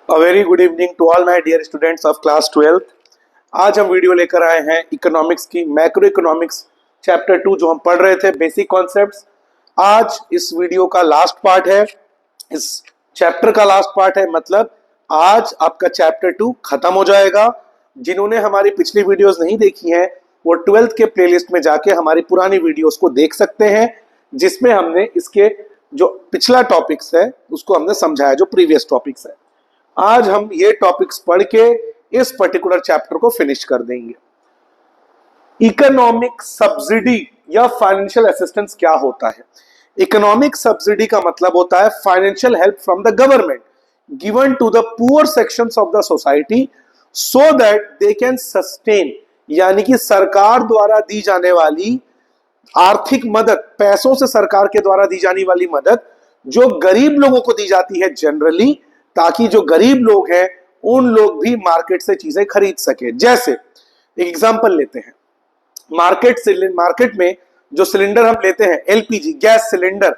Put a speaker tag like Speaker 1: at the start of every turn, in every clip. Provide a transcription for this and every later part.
Speaker 1: A very good evening to all my dear students of class 12th। आज हम video लेकर आए हैं इकोनॉमिक्स की मैक्रो इकोनॉमिक्स चैप्टर 2 जो हम पढ़ रहे थे बेसिक कॉन्सेप्ट्स। आज इस वीडियो का लास्ट पार्ट है, इस चैप्टर का लास्ट पार्ट है, मतलब आज आपका चैप्टर 2 खत्म हो जाएगा। जिन्होंने हमारी पिछली वीडियोस नहीं देखी हैं वो 12th के प्लेलिस्ट में जाके हमारी पुरानी वीडियोस को देख सकते हैं, जिसमें हमने इसके जो पिछला टॉपिक्स है उसको हमने समझाया, जो प्रीवियस टॉपिक्स है। आज हम ये टॉपिक्स पढ़ के इस पर्टिकुलर चैप्टर को फिनिश कर देंगे। इकोनॉमिक सब्सिडी या फाइनेंशियल असिस्टेंस क्या होता है? इकोनॉमिक सब्सिडी का मतलब होता है financial help from the government given to the poor sections of the society so that they can sustain, यानी कि सरकार द्वारा दी जाने वाली आर्थिक मदद, पैसों से सरकार के द्वारा दी जाने वाली मदद जो गरीब लोगों को दी जाती है जनरली, ताकि जो गरीब लोग हैं उन लोग भी मार्केट से चीजें खरीद सके। जैसे एक एग्जांपल लेते हैं, मार्केट में जो सिलेंडर हम लेते हैं एलपीजी गैस सिलेंडर,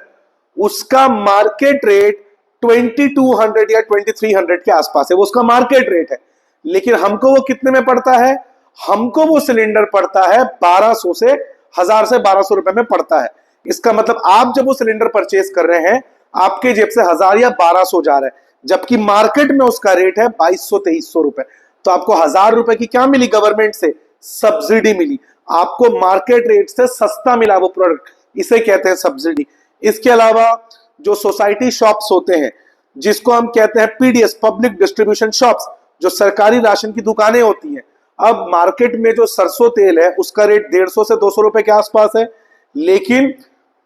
Speaker 1: उसका मार्केट रेट 2200 या 2300 के आसपास है, वो उसका मार्केट रेट है। लेकिन हमको वो कितने में पड़ता है? हमको वो सिलेंडर पड़ता है 1200 से 1000 से 1200 रुपए में पड़ता है। इसका मतलब आप जब वो सिलेंडर परचेज कर रहे हैं आपके जेब से 1000 या 1200 जा रहा है, जबकि मार्केट में उसका रेट है 2200-2300 रुपए। तो आपको 1000 रुपए की क्या मिली? गवर्नमेंट से सब्सिडी मिली, आपको मार्केट रेट से सस्ता मिला वो प्रोडक्ट, इसे कहते हैं सब्सिडी। इसके अलावा जो सोसाइटी शॉप्स होते हैं, जिसको हम कहते हैं पीडीएस, पब्लिक डिस्ट्रीब्यूशन शॉप्स, जो सरकारी राशन की दुकानें होती हैं। अब मार्केट में जो सरसों तेल है उसका रेट 150 से 200 रुपए के आसपास है, लेकिन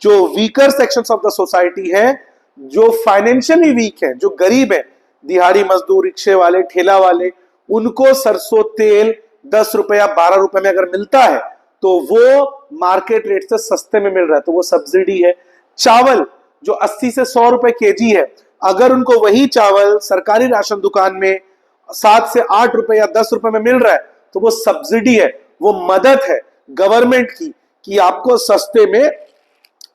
Speaker 1: जो weaker sections of the society है, जो फाइनेंशियली वीक है, जो गरीब है, दिहाड़ी मजदूर, रिक्शे वाले, ठेला वाले, उनको सरसों तेल 10 रुपए या 12 रुपए में अगर मिलता है तो वो मार्केट रेट से सस्ते में मिल रहा है, तो वो सब्सिडी है। चावल जो 80 से 100 रुपए केजी है, अगर उनको वही चावल सरकारी राशन दुकान में 7 से 8 रुपए या 10 रुपए में मिल रहा है तो वो सब्सिडी है, वो मदद है गवर्नमेंट की कि आपको सस्ते में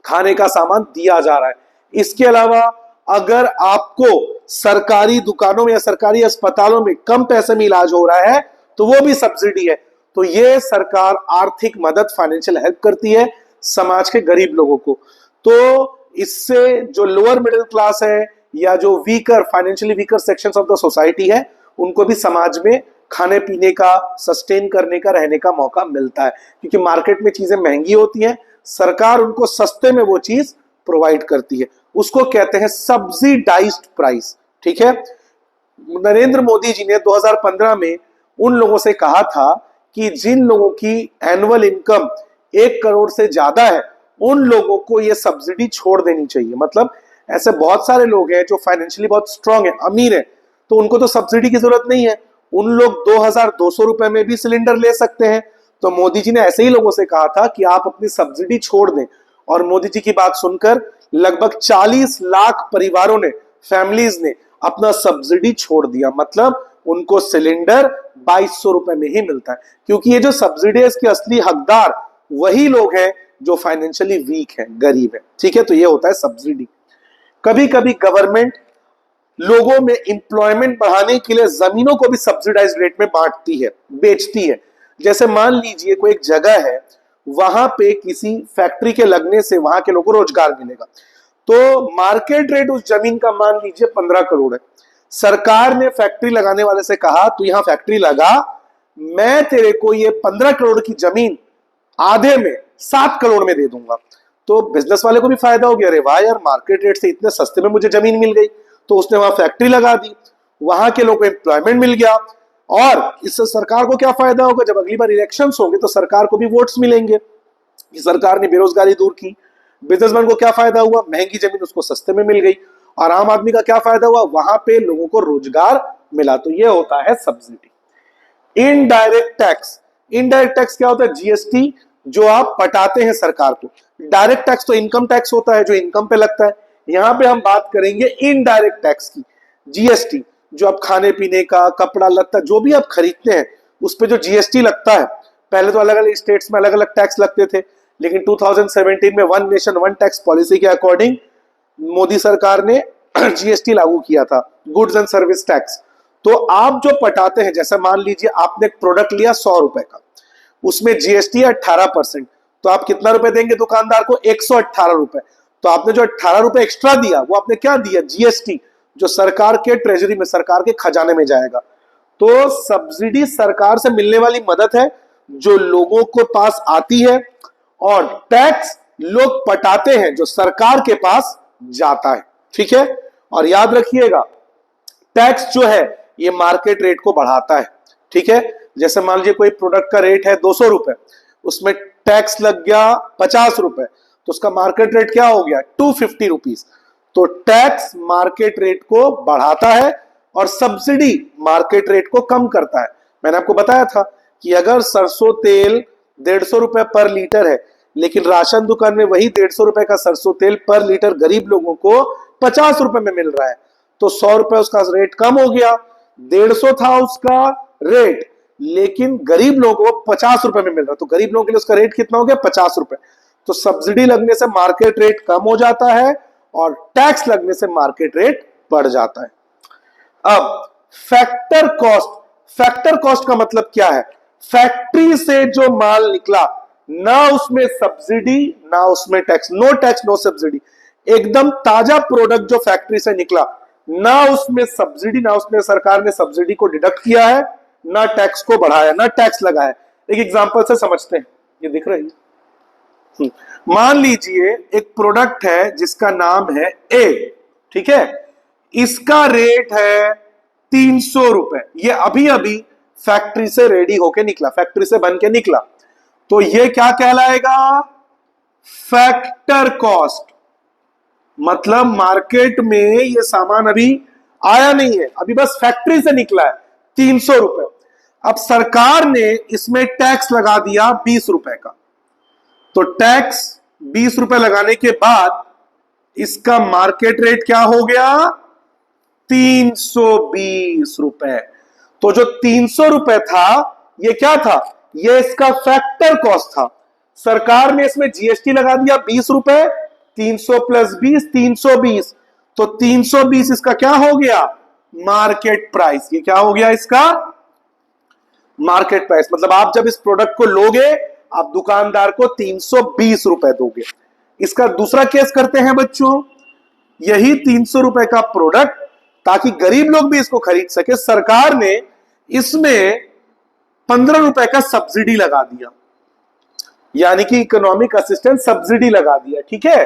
Speaker 1: खाने का सामान दिया जा रहा है। इसके अलावा अगर आपको सरकारी दुकानों में या सरकारी अस्पतालों में कम पैसे में इलाज हो रहा है तो वो भी सब्सिडी है। तो ये सरकार आर्थिक मदद, फाइनेंशियल हेल्प करती है समाज के गरीब लोगों को। तो इससे जो लोअर मिडिल क्लास है या जो weaker, financially weaker sections of the society है, उनको भी समाज में खाने पीने का, सस्टेन करने का, रहने का मौका मिलता है। क्योंकि मार्केट में चीजें महंगी होती हैं, सरकार उनको सस्ते में वो चीज प्रोवाइड करती है, उसको कहते हैं सब्सिडाइज्ड प्राइस। ठीक है, नरेंद्र मोदी जी ने 2015 में उन लोगों से कहा था कि जिन लोगों की एनुअल इनकम 1 करोड़ से ज्यादा है उन लोगों को ये सब्सिडी छोड़ देनी चाहिए। मतलब ऐसे बहुत सारे लोग हैं जो फाइनेंशियली बहुत स्ट्रांग है, अमीर है, तो उनको तो सब्सिडी की जरूरत नहीं है, उन लोग 2200 रुपए में भी सिलेंडर ले सकते हैं। तो मोदी जी ने ऐसे ही लोगों से कहा था कि आप अपनी सब्सिडी छोड़ दें, और मोदी जी की बात सुनकर लगभग 40 लाख परिवारों ने, फैमिलीज ने अपना सब्सिडी छोड़ दिया। मतलब उनको सिलेंडर 2200 रुपए में ही मिलता है, क्योंकि ये जो सब्सिडी है इसके असली हकदार वही लोग हैं जो फाइनेंशियली वीक है, गरीब है। ठीक है, तो ये होता है सब्सिडी। कभी कभी गवर्नमेंट लोगों में एम्प्लॉयमेंट बढ़ाने के लिए जमीनों को भी सब्सिडाइज्ड रेट में बांटती है, बेचती है। जैसे मान लीजिए कोई एक जगह है, वहां पे किसी फैक्ट्री के लगने से वहां के लोगों को रोजगार मिलेगा, तो मार्केट रेट उस जमीन का मान लीजिए 15 करोड़ है। सरकार ने फैक्ट्री लगाने वाले से कहा तू यहां फैक्ट्री लगा, मैं तेरे को ये 15 करोड़ की जमीन आधे में 7 करोड़ में दे दूंगा। तो बिजनेस वाले को भी फायदा हो गया, अरे वाह यार, मार्केट रेट से इतने सस्ते में मुझे जमीन मिल गई। तो उसने वहां फैक्ट्री लगा दी, वहां के लोगों को एम्प्लॉयमेंट मिल गया, और इससे सरकार को क्या फायदा होगा? जब अगली बार इलेक्शंस होंगे तो सरकार को भी वोट्स मिलेंगे। सरकार ने बेरोजगारी दूर की। बिजनेसमैन को क्या फायदा हुआ? महंगी जमीन उसको सस्ते में मिल गई। और आम आदमी का क्या फायदा हुआ? वहां पे लोगों को रोजगार मिला। तो ये होता है subsidy. Indirect tax, indirect tax क्या होता है? जीएसटी जो आप पटाते हैं सरकार को। डायरेक्ट टैक्स तो इनकम टैक्स होता है जो इनकम पे लगता है। यहां पे हम बात करेंगे इनडायरेक्ट टैक्स की। जीएसटी जो आप खाने पीने का, कपड़ा लत्ता जो भी आप खरीदते हैं उस पे जो जीएसटी लगता है, पहले तो अलग अलग स्टेट्स में अलग अलग टैक्स लगते थे, लेकिन 2017 में one nation one tax policy के अकॉर्डिंग मोदी सरकार ने जीएसटी लागू किया था, गुड्स एंड सर्विस टैक्स। तो आप जो पटाते हैं, जैसे मान लीजिए आपने एक प्रोडक्ट लिया 100 रुपए का, उसमें जीएसटी है 18%, तो आप कितना रुपए देंगे दुकानदार को? 118 रुपए। तो आपने जो 18 रुपए एक्स्ट्रा दिया वो आपने क्या दिया? जीएसटी, जो सरकार के ट्रेजरी में, सरकार के खजाने में जाएगा। तो सब्सिडी सरकार से मिलने वाली मदद है जो लोगों को पास आती है, और टैक्स लोग पटाते हैं जो सरकार के पास जाता है। ठीक है, और याद रखिएगा टैक्स जो है ये मार्केट रेट को बढ़ाता है। ठीक है, जैसे मान लीजिए कोई प्रोडक्ट का रेट है 200 रुपए, उसमें टैक्स लग गया 50 रुपए, तो उसका मार्केट रेट क्या हो गया? 250 रुपीज। तो टैक्स मार्केट रेट को बढ़ाता है और सब्सिडी मार्केट रेट को कम करता है। मैंने आपको बताया था कि अगर सरसों तेल 150 रुपए पर लीटर है, लेकिन राशन दुकान में वही 150 रुपए का सरसों तेल पर लीटर गरीब लोगों को 50 रुपए में मिल रहा है, तो 100 रुपए उसका रेट कम हो गया। 150 था उसका रेट, लेकिन गरीब लोगों को 50 रुपए में मिल रहा, तो गरीब लोगों के लिए उसका रेट कितना हो गया? 50 रुपए। तो सब्सिडी लगने से मार्केट रेट कम हो जाता है और टैक्स लगने से मार्केट रेट बढ़ जाता है। अब फैक्टर कॉस्ट, फैक्टर कॉस्ट का मतलब क्या है? फैक्ट्री से जो माल निकला, ना उसमें सब्सिडी ना उसमें tax, no tax no subsidy, एकदम ताजा प्रोडक्ट जो फैक्ट्री से निकला, ना उसमें सब्सिडी, ना उसमें सरकार ने सब्सिडी को डिडक्ट किया है, ना टैक्स को बढ़ाया, ना टैक्स लगाया। एक एग्जांपल से समझते हैं, ये दिख रहा है। मान लीजिए एक प्रोडक्ट है जिसका नाम है ए, ठीक है, इसका रेट है 300 रुपए, ये अभी अभी फैक्ट्री से रेडी होके निकला, फैक्ट्री से बन के निकला, तो ये क्या कहलाएगा? Factor cost. मतलब मार्केट में ये सामान अभी आया नहीं है, अभी बस फैक्ट्री से निकला है, 300 रुपए। अब सरकार ने इसमें टैक्स लगा दिया 20 रुपए का, तो टैक्स 20 रुपए लगाने के बाद इसका मार्केट रेट क्या हो गया? 320 रुपए। तो जो 300 रुपए था ये क्या था? ये इसका फैक्टर कॉस्ट था। सरकार ने इसमें जीएसटी लगा दिया 20 रुपए, 300 प्लस 20 320, तो 320 इसका क्या हो गया? Market price. ये क्या हो गया इसका? Market price. मतलब आप जब इस प्रोडक्ट को लोगे आप दुकानदार को 320 रुपए दोगे। इसका दूसरा केस करते हैं बच्चों, यही 300 रुपए का प्रोडक्ट, ताकि गरीब लोग भी इसको खरीद सके, सरकार ने इसमें 15 रुपए का सब्सिडी लगा दिया, यानी कि इकोनॉमिक असिस्टेंस सब्सिडी लगा दिया। ठीक है,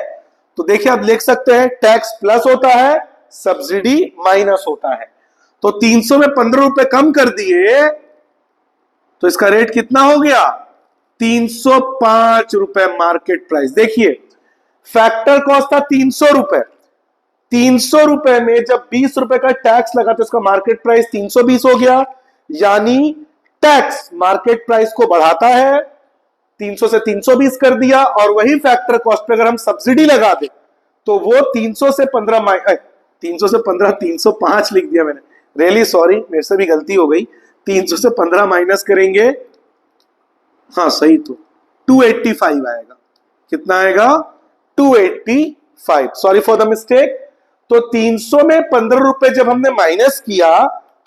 Speaker 1: तो देखिए आप लिख सकते हैं टैक्स प्लस होता है, सब्सिडी माइनस होता है। तो 300 में 15 रुपए कम कर दिए, तो इसका रेट कितना हो गया? 305 रुपए मार्केट प्राइस। देखिए फैक्टर कॉस्ट था 300 रुपए, 300 रुपए में जब 20 रुपए का टैक्स लगा तो इसका मार्केट प्राइस 320 हो गया, यानी टैक्स मार्केट प्राइस को बढ़ाता है, 300 से 320 कर दिया, और वही फैक्टर कॉस्ट पे अगर हम सब्सिडी लगा दें तो वो 300 से 15 305 लिख दिया मैंने, रियली सॉरी, मेरे से भी गलती हो गई। 300 से 15 माइनस करेंगे, हाँ सही, तो 285 आएगा। कितना आएगा? 285, सॉरी फॉर द मिस्टेक। तो 300 में 15 रुपए जब हमने माइनस किया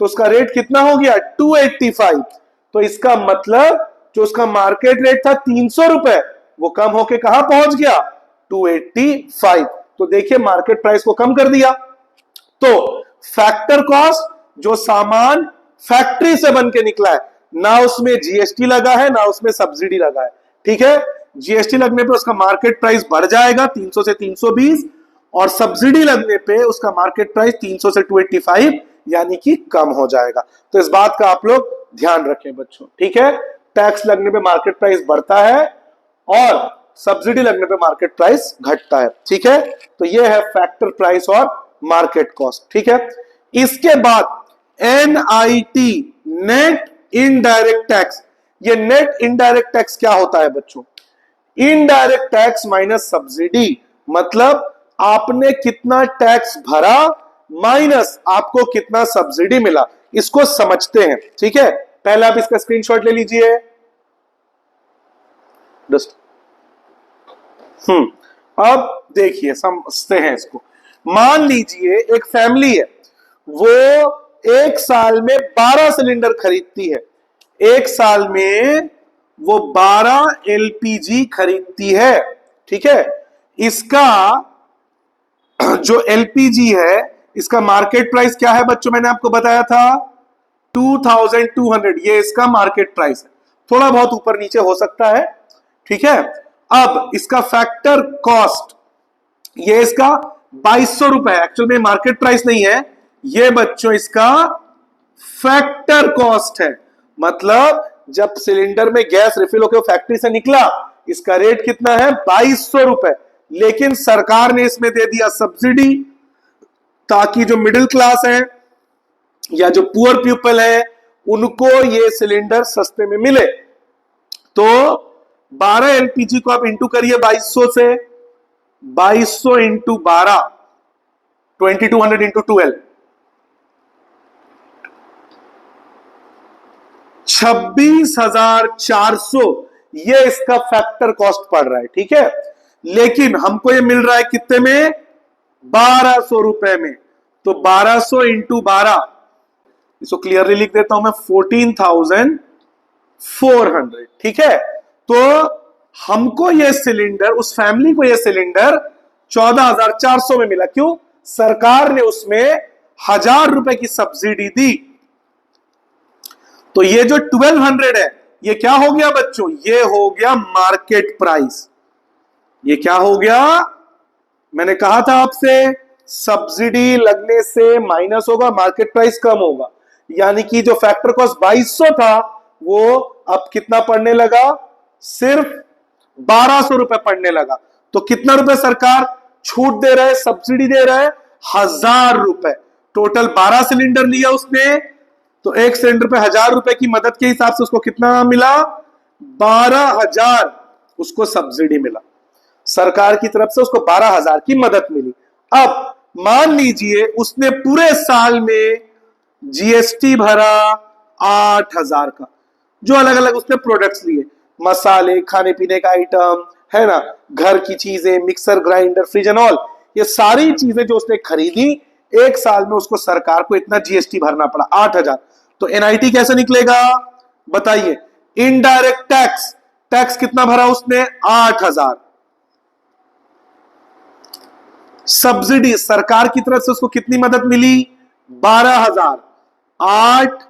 Speaker 1: तो उसका रेट कितना हो गया? 285। तो इसका मतलब जो उसका मार्केट रेट था 300 रुपए, वो कम होके कहां पहुंच गया? 285। तो देखिए मार्केट प्राइस को कम कर दिया। तो फैक्टर कॉस्ट, जो सामान फैक्ट्री से बन के निकला है, ना उसमें जीएसटी लगा है ना उसमें सब्सिडी लगा है। ठीक है, जीएसटी लगने पे उसका मार्केट प्राइस बढ़ जाएगा 300 से 320, और सब्सिडी लगने पे उसका मार्केट प्राइस 300 से 285 यानी कि कम हो जाएगा। तो इस बात का आप लोग ध्यान रखें बच्चों। ठीक है, टैक्स लगने पे मार्केट प्राइस बढ़ता है और सब्सिडी लगने पे मार्केट प्राइस घटता है। ठीक है, तो ये है फैक्टर प्राइस और मार्केट कॉस्ट। ठीक है, इसके बाद एनआईटी, नेट इनडायरेक्ट टैक्स। ये नेट इनडायरेक्ट टैक्स क्या होता है बच्चों? इनडायरेक्ट टैक्स माइनस सब्सिडी, मतलब आपने कितना टैक्स भरा माइनस आपको कितना सब्सिडी मिला, इसको समझते हैं। ठीक है, पहले आप इसका स्क्रीनशॉट ले लीजिए। अब देखिए समझते हैं इसको। मान लीजिए एक फैमिली है, वो एक साल में 12 सिलेंडर खरीदती है, एक साल में वो 12 एलपीजी खरीदती है। ठीक है, इसका जो एलपीजी है इसका मार्केट प्राइस क्या है बच्चों, मैंने आपको बताया था 2200, ये इसका मार्केट प्राइस है, थोड़ा बहुत ऊपर नीचे हो सकता है। ठीक है, अब इसका फैक्टर कॉस्ट, ये इसका 2200 रुपए एक्चुअल में मार्केट प्राइस नहीं है, ये बच्चों इसका फैक्टर कॉस्ट है। मतलब जब सिलेंडर में गैस रिफिल होकर फैक्ट्री से निकला, इसका रेट कितना है 2200 रुपए, लेकिन सरकार ने इसमें दे दिया सब्सिडी, ताकि जो मिडिल क्लास है या जो पुअर पीपल है उनको ये सिलेंडर सस्ते में मिले। तो 12 एलपीजी को आप इंटू करिए 2200 से, 2200 इंटू 12, 2200 इंटू 12, 26,400, ये इसका फैक्टर कॉस्ट पड़ रहा है। ठीक है, लेकिन हमको ये मिल रहा है कितने में, 1200 रुपए में। तो 1200 इंटू 12, इसको क्लियरली लिख देता हूं मैं, 14,400। ठीक है, तो हमको ये सिलेंडर, उस फैमिली को ये सिलेंडर 14,400 में मिला। क्यों? सरकार ने उसमें 1000 रुपए की सब्सिडी दी। तो ये जो 1200 है, ये क्या हो गया बच्चों, ये हो गया मार्केट प्राइस। ये क्या हो गया, मैंने कहा था आपसे सब्सिडी लगने से माइनस होगा, मार्केट प्राइस कम होगा, यानी कि जो फैक्टर कॉस्ट 2200 था वो अब कितना पड़ने लगा, सिर्फ 1200 रुपए पड़ने लगा। तो कितना रुपए सरकार छूट दे रहा है, सब्सिडी दे रहा है, 1000 रुपए। टोटल 12 सिलेंडर लिया उसने, तो एक सिलेंडर पे 1000 रुपए की मदद के हिसाब से उसको कितना मिला, 12,000 उसको सब्सिडी मिला, सरकार की तरफ से उसको 12,000 की मदद मिली। अब मान लीजिए उसने पूरे साल में जीएसटी भरा 8,000 का, जो अलग अलग उसने प्रोडक्ट्स लिए, मसाले, खाने पीने का आइटम है ना, घर की चीजें, mixer grinder, fridge and all, ये सारी चीजें जो उसने खरीदी, एक साल में उसको सरकार को इतना जीएसटी भरना पड़ा 8,000। तो एनआईटी कैसे निकलेगा बताइए, इनडायरेक्ट टैक्स, टैक्स कितना भरा उसने, 8,000। सब्सिडी सरकार की तरफ से उसको कितनी मदद मिली, 12,000। 8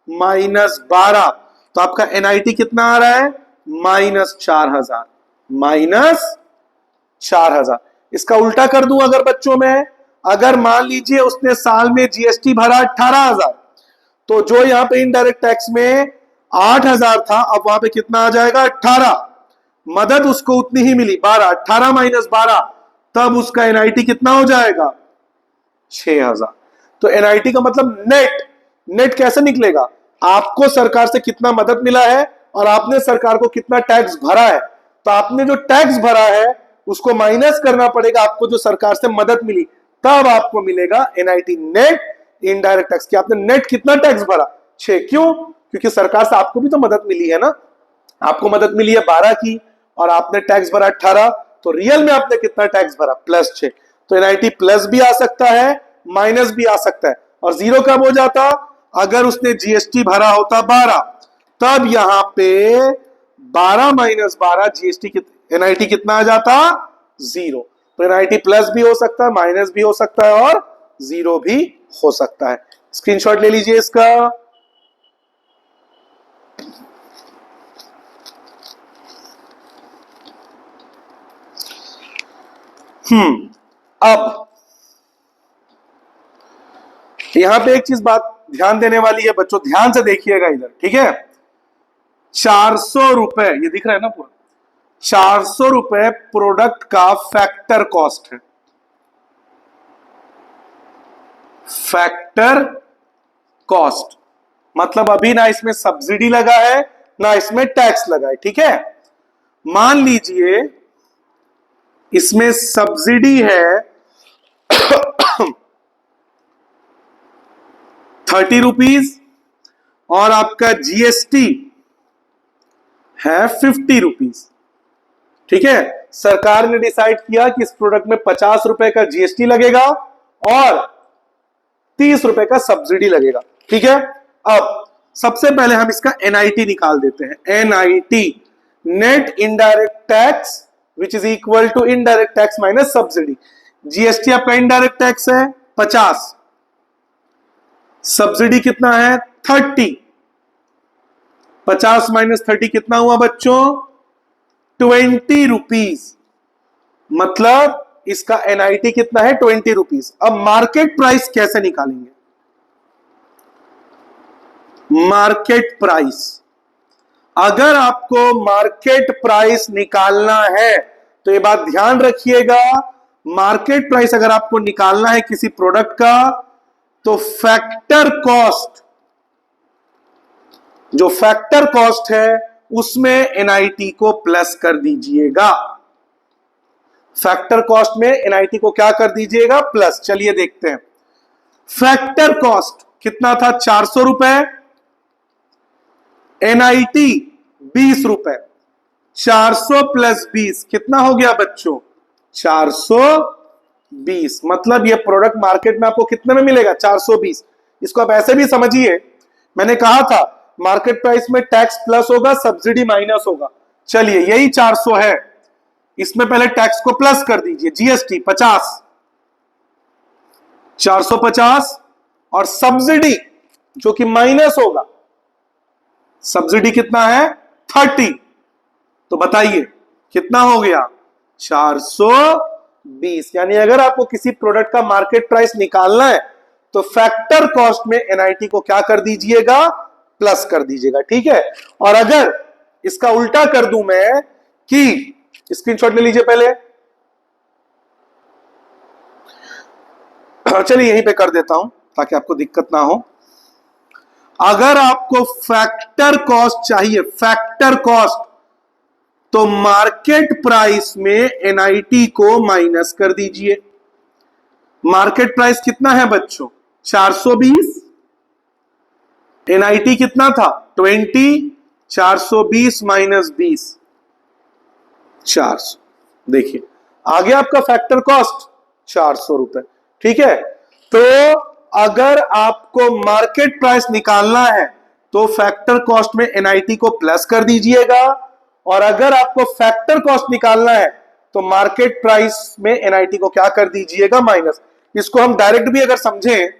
Speaker 1: माइनस 12, तो आपका एनआईटी कितना आ रहा है, -4,000, -4,000। इसका उल्टा कर दूं अगर बच्चों में, अगर मान लीजिए उसने साल में जीएसटी भरा 18,000, तो जो यहां पे इनडायरेक्ट टैक्स में 8,000 था, अब वहां पे कितना आ जाएगा, 18। मदद उसको उतनी ही मिली, 12, 18 माइनस 12, तब उसका एनआईटी कितना हो जाएगा, 6,000। तो एनआईटी का मतलब नेट, नेट कैसे निकलेगा, आपको सरकार से कितना मदद मिला है और आपने सरकार को कितना टैक्स भरा है, तो आपने जो टैक्स भरा है उसको माइनस करना पड़ेगा आपको जो सरकार से मदद मिली, तब आपको मिलेगा एनआईटी नेट इनडायरेक्ट टैक्स। कि आपने नेट कितना टैक्स भरा, 6। क्यों? क्योंकि सरकार से आपको भी तो मदद मिली है ना, आपको मदद मिली है 12 की और आपने टैक्स भरा 18, तो रियल में आपने कितना टैक्स भरा, +6। तो एनआईटी प्लस भी आ सकता है, माइनस भी आ सकता है। और जीरो कब हो जाता, अगर उसने जीएसटी भरा होता 12, तब यहां पे 12 माइनस 12 जीएसटी एनआईटी कितना आ जाता, 0। तो एनआईटी प्लस भी हो सकता है, माइनस भी हो सकता है और 0 भी हो सकता है। स्क्रीनशॉट ले लीजिए इसका। अब यहां पे एक चीज बात ध्यान देने वाली है बच्चों, ध्यान से देखिएगा इधर, ठीक है। 400 रुपए, ये दिख रहा है ना पूरा, 400 रुपए प्रोडक्ट का फैक्टर कॉस्ट है, फैक्टर कॉस्ट मतलब अभी ना इसमें सब्सिडी लगा है ना इसमें टैक्स लगा है, ठीक है। मान लीजिए इसमें सब्सिडी है 30 रुपीज और आपका जीएसटी है 50 रुपीज, ठीक है। सरकार ने डिसाइड किया कि इस प्रोडक्ट में 50 रुपए का जीएसटी लगेगा और ₹30 का सब्सिडी लगेगा। ठीक है, अब सबसे पहले हम इसका एनआईटी निकाल देते हैं। NIT, net indirect tax which is equal to indirect tax minus subsidy. GST आपका इनडायरेक्ट टैक्स है 50, सब्सिडी कितना है 30, 50 माइनस 30 कितना हुआ बच्चों ₹20। मतलब इसका एनआईटी कितना है ₹20। अब मार्केट प्राइस कैसे निकालेंगे? मार्केट प्राइस, अगर आपको मार्केट प्राइस निकालना है तो ये बात ध्यान रखिएगा, मार्केट प्राइस अगर आपको निकालना है किसी प्रोडक्ट का तो फैक्टर कॉस्ट, जो फैक्टर कॉस्ट है उसमें एनआईटी को प्लस कर दीजिएगा। फैक्टर कॉस्ट में एनआईटी को क्या कर दीजिएगा प्लस। चलिए देखते हैं, फैक्टर कॉस्ट कितना था ₹400, एनआईटी ₹20, 400 प्लस 20 कितना हो गया बच्चों 420। मतलब ये प्रोडक्ट मार्केट में आपको कितने में मिलेगा 420। इसको आप ऐसे भी समझिए, मैंने कहा था मार्केट प्राइस में टैक्स प्लस होगा सब्सिडी माइनस होगा। चलिए यही 400 है, इसमें पहले टैक्स को प्लस कर दीजिए, जीएसटी 50, 450 और सब्सिडी जो कि माइनस होगा, सब्सिडी कितना है 30। तो बताइए कितना हो गया 420। यानी अगर आपको किसी प्रोडक्ट का मार्केट प्राइस निकालना है तो फैक्टर कॉस्ट में एनआईटी को क्या कर दीजिएगा प्लस कर दीजिएगा। ठीक है, और अगर इसका उल्टा कर दूं मैं कि स्क्रीनशॉट ले लीजिए पहले, चलिए यहीं पे कर देता हूं ताकि आपको दिक्कत ना हो। अगर आपको फैक्टर कॉस्ट चाहिए, फैक्टर कॉस्ट, तो मार्केट प्राइस में एनआईटी को माइनस कर दीजिए। मार्केट प्राइस कितना है बच्चों 420, एनआईटी कितना था 20, 420 माइनस 20 400। देखिए आ गया आपका फैक्टर कॉस्ट ₹400। ठीक है, तो अगर आपको मार्केट प्राइस निकालना है तो फैक्टर कॉस्ट में एनआईटी को प्लस कर दीजिएगा, और अगर आपको फैक्टर कॉस्ट निकालना है तो मार्केट प्राइस में एनआईटी को क्या कर दीजिएगा माइनस। इसको हम डायरेक्ट भी अगर समझें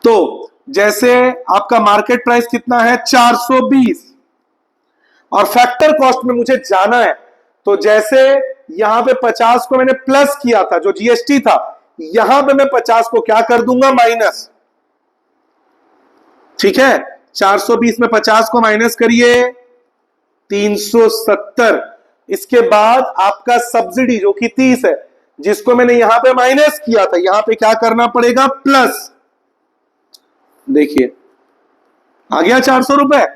Speaker 1: तो जैसे आपका मार्केट प्राइस कितना है 420 और फैक्टर कॉस्ट में मुझे जाना है, तो जैसे यहां पे 50 को मैंने प्लस किया था जो जीएसटी था, यहां पे मैं 50 को क्या कर दूंगा माइनस। ठीक है, 420 में 50 को माइनस करिए 370। इसके बाद आपका सब्सिडी जो कि 30 है, जिसको मैंने यहां पे माइनस किया था यहां पे क्या करना पड़ेगा प्लस। देखिए आ गया ₹400।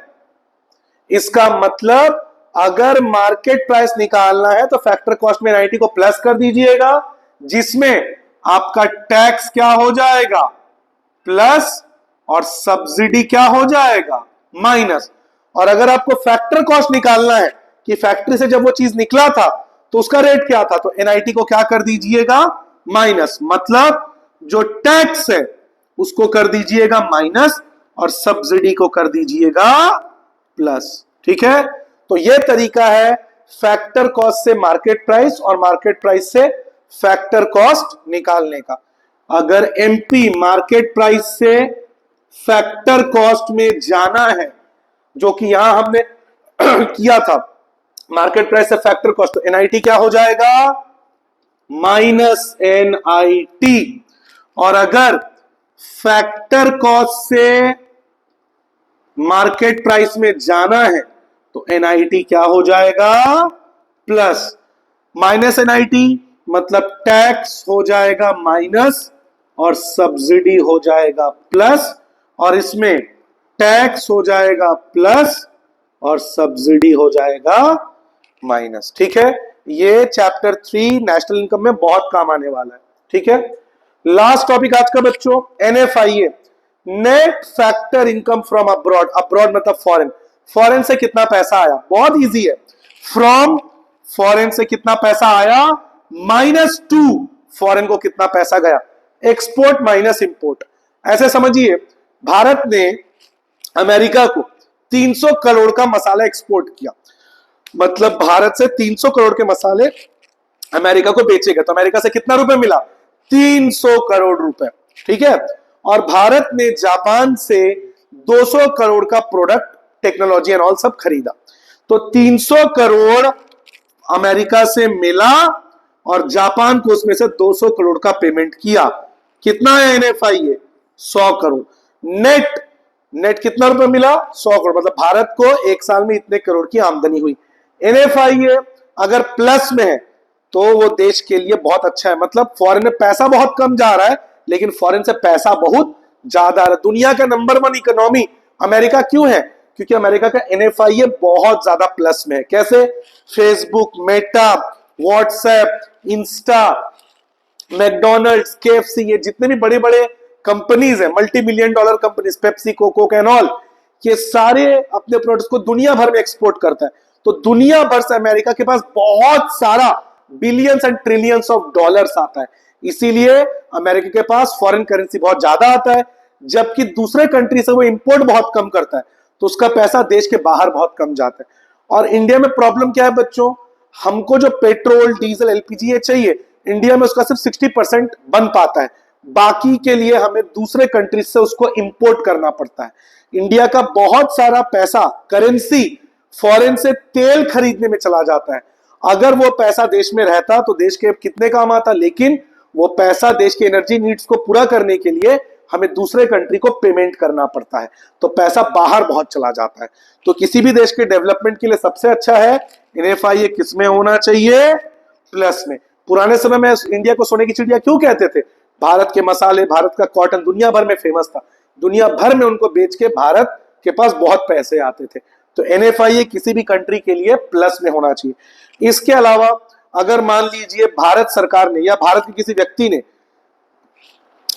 Speaker 1: इसका मतलब अगर मार्केट प्राइस निकालना है तो फैक्टर कॉस्ट में एनआईटी को प्लस कर दीजिएगा, जिसमें आपका टैक्स क्या हो जाएगा प्लस और सब्सिडी क्या हो जाएगा माइनस। और अगर आपको फैक्टर कॉस्ट निकालना है कि फैक्ट्री से जब वो चीज निकला था तो उसका रेट क्या था, तो एनआईटी को क्या कर दीजिएगा माइनस। मतलब जो टैक्स है उसको कर दीजिएगा माइनस और सब्सिडी को कर दीजिएगा प्लस। ठीक है, तो यह तरीका है फैक्टर कॉस्ट से मार्केट प्राइस और मार्केट प्राइस से फैक्टर कॉस्ट निकालने का। अगर एमपी मार्केट प्राइस से फैक्टर कॉस्ट में जाना है, जो कि यहां हमने किया था मार्केट प्राइस से फैक्टर कॉस्ट, तो एनआईटी क्या हो जाएगा माइनस एनआईटी। और अगर फैक्टर कॉस्ट से मार्केट प्राइस में जाना है तो एनआईटी क्या हो जाएगा प्लस। माइनस एनआईटी मतलब टैक्स हो जाएगा माइनस और सब्सिडी हो जाएगा प्लस, और इसमें टैक्स हो जाएगा प्लस और सब्सिडी हो जाएगा माइनस। ठीक है, ये चैप्टर 3 नेशनल इनकम में बहुत काम आने वाला है। ठीक है, लास्ट टॉपिक आज का बच्चों NFIA, net factor income from abroad. Abroad मतलब फॉरेन, फॉरेन से कितना पैसा आया, बहुत इजी है। फ्रॉम फॉरेन से कितना पैसा आया -2 फॉरेन को कितना पैसा गया। Export minus import. ऐसे समझिए, भारत ने अमेरिका को 300 करोड़ का मसाला एक्सपोर्ट किया, मतलब भारत से 300 करोड़ के मसाले अमेरिका को बेचेगा, तो अमेरिका से कितना रुपए मिला? 300 करोड़ रुपए, ठीक है। और भारत ने जापान से 200 करोड़ का प्रोडक्ट, टेक्नोलॉजी एंड ऑल सब खरीदा, तो 300 करोड़ अमेरिका से मिला और जापान को उसमें से 200 करोड़ का पेमेंट किया। कितना है एनएफआईए? 100 करोड़। नेट कितना रुपए मिला? 100 करोड़, मतलब भारत को एक साल में इतने करोड़ की आमदनी हुई। एनएफआईए अगर प्लस में है तो वो देश के लिए बहुत अच्छा है, मतलब फॉरेन में पैसा बहुत कम जा रहा है लेकिन फॉरेन से पैसा बहुत ज्यादा आ रहा है। दुनिया का नंबर 1 इकोनॉमी अमेरिका क्यों है? क्योंकि अमेरिका का एनएफआईए बहुत ज्यादा प्लस में है। कैसे? Facebook, Meta, WhatsApp, Insta, McDonald's, KFC, ये जितने भी बड़े बड़े कंपनीज है, multi $1 million companies, Pepsi, coco and all, ये सारे अपने प्रोडक्ट्स को दुनिया भर में एक्सपोर्ट करता है। तो दुनिया भर से अमेरिका के पास बहुत सारा billions and trillions of dollars आता है, इसीलिए अमेरिका के पास फॉरेन करेंसी बहुत ज्यादा आता है, जबकि दूसरे कंट्री से वो इंपोर्ट बहुत कम करता है, तो उसका पैसा देश के बाहर बहुत कम जाता है। और इंडिया में प्रॉब्लम क्या है बच्चों? हमको जो पेट्रोल, डीजल, एलपीजी ये चाहिए, इंडिया में उसका सिर्फ 60% बन पाता है, बाकी के लिए हमें दूसरे कंट्रीज से उसको इंपोर्ट करना पड़ता है। इंडिया का बहुत सारा पैसा, करेंसी, फॉरेन से तेल खरीदने में चला जाता है। अगर वो पैसा देश में रहता तो देश के कितने काम आता, लेकिन वो पैसा देश के एनर्जी नीड्स को पूरा करने के लिए हमें दूसरे कंट्री को पेमेंट करना पड़ता है, तो पैसा बाहर बहुत चला जाता है। तो किसी भी देश के डेवलपमेंट के लिए सबसे अच्छा है एनएफआईए किस में होना चाहिए? प्लस में। पुराने समय में इंडिया को सोने की चिड़िया क्यों कहते थे? भारत के मसाले, भारत का कॉटन दुनिया भर में फेमस था, दुनिया भर में उनको बेच के भारत के पास बहुत पैसे आते थे। तो एनएफआईए किसी भी कंट्री के लिए प्लस में होना चाहिए। इसके अलावा अगर मान लीजिए भारत सरकार ने या भारत के किसी व्यक्ति ने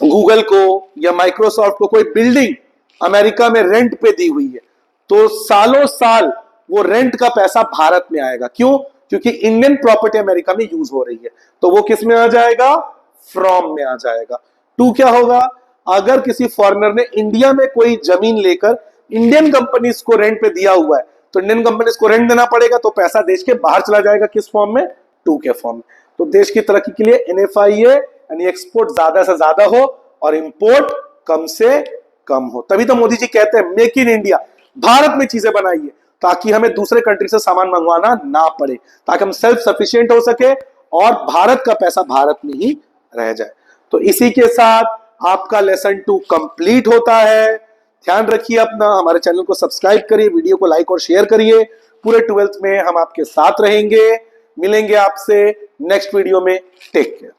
Speaker 1: गूगल को या माइक्रोसॉफ्ट को कोई बिल्डिंग अमेरिका में रेंट पे दी हुई है, तो सालों साल वो रेंट का पैसा भारत में आएगा। क्यों? क्योंकि इंडियन प्रॉपर्टी अमेरिका में यूज हो रही है, तो वो किस में आ जाएगा? फ्रॉम में आ जाएगा। टू क्या होगा? अगर किसी फॉरेनर ने इंडिया में कोई जमीन लेकर इंडियन कंपनीज को रेंट पे दिया हुआ है, तो इंडियन कंपनीज को रेंट देना पड़ेगा, तो पैसा देश के बाहर चला जाएगा। किस फॉर्म में? टू के फॉर्म में। तो देश की तरक्की के लिए एनएफआईए यानी एक्सपोर्ट ज्यादा से ज्यादा हो और इंपोर्ट कम से कम हो। तभी तो मोदी जी कहते हैं मेक इन इंडिया, भारत में चीजें बनाइए, ताकि हमें दूसरे कंट्री से सामान मंगवाना ना पड़े, ताकि हम सेल्फ सफिशिएंट हो सके और भारत का पैसा भारत में ही रह जाए। तो इसी के साथ आपका लेसन 2 कंप्लीट होता है। ध्यान रखिए अपना, हमारे चैनल को सब्सक्राइब करिए, वीडियो को लाइक और शेयर करिए। पूरे 12th में हम आपके साथ रहेंगे। मिलेंगे आपसे नेक्स्ट वीडियो में। Take care.